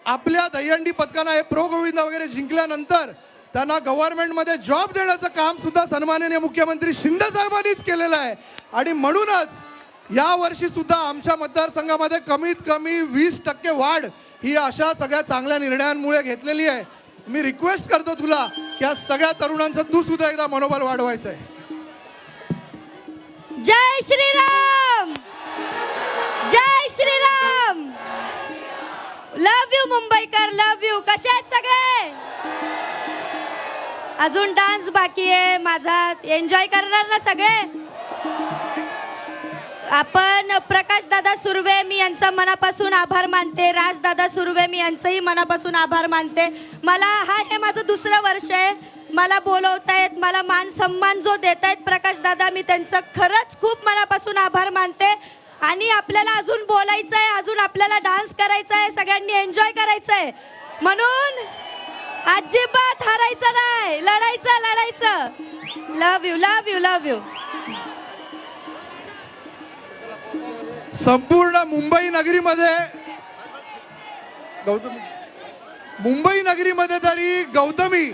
आपल्या दहीहंडी पथकानं हे प्रो गोविंदा वगैरे जिंकल्यानंतर त्यांना गव्हर्नमेंटमध्ये जॉब देण्याचं काम सुद्धा सन्माननीय मुख्यमंत्री शिंदे साहेबांनीच केलेलं आहे. आणि म्हणूनच या वर्षी सुद्धा आमच्या मतदारसंघामध्ये कमीत कमी 20% वाढ ही अशा सगळ्या चांगल्या निर्णयांमुळे घेतलेली आहे. मी रिक्वेस्ट करतो तुला की या सगळ्या तरुणांचं तू सुद्धा एकदा मनोबल वाढवायचं आहे. जय श्रीराम, जय श्रीराम. लव यू मुंबईकर, लव यू. कसे आहेत सगळे? अजून डान्स बाकी आहे माझा. एन्जॉय करणार ना सगळे? आपण प्रकाश दादा सुर्वे मी यांचा मनापासून आभार मानते. राज दादा सुर्वे मी यांचंही मनापासून आभार मानते. मला हे माझं दुसरं वर्ष आहे. मला बोलवतायत, मला मान सन्मान जो देतायत प्रकाश दादा, मी त्यांचं खरंच खूप मनापासून आभार मानते. आणि आपल्याला अजून बोलायचं आहे, अजून आपल्याला डान्स करायचा आहे, सगळ्यांनी एन्जॉय करायचं आहे. म्हणून अजिबात हारायचं नाही, लढायचं लढायचं. Love you, love you, love you. संपूर्ण मुंबई नगरीमध्ये तरी गौतमी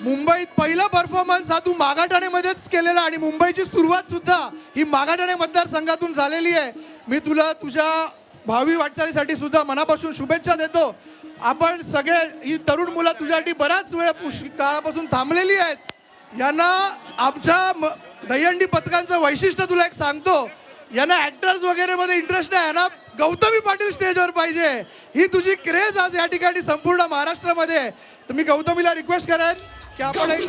मुंबईत पहिला परफॉर्मन्स हा तू मागाठाण्यामध्येच केलेला आणि मुंबईची सुरुवात सुद्धा ही मागाठाणे मतदारसंघातूून झालेली आहे. मी तुला तुझ्या भावी वाटचालीसाठी सुद्धा मनापासून शुभेच्छा देतो. आपण सगळे ही तरुण मुलं तुझ्यासाठी बराच वेळ काळापासून थांबलेली आहेत. यांना आमच्या दहीहंडी पथकांचं वैशिष्ट्य तुला एक सांगतो. यांना ऍक्टर्स वगैरे मध्ये इंटरेस्ट नाही, यांना गौतमी पाटील स्टेजवर पाहिजे. ही तुझी क्रेज आज या ठिकाणी संपूर्ण महाराष्ट्रामध्ये. तर मी गौतमीला रिक्वेस्ट करेन की आपण एक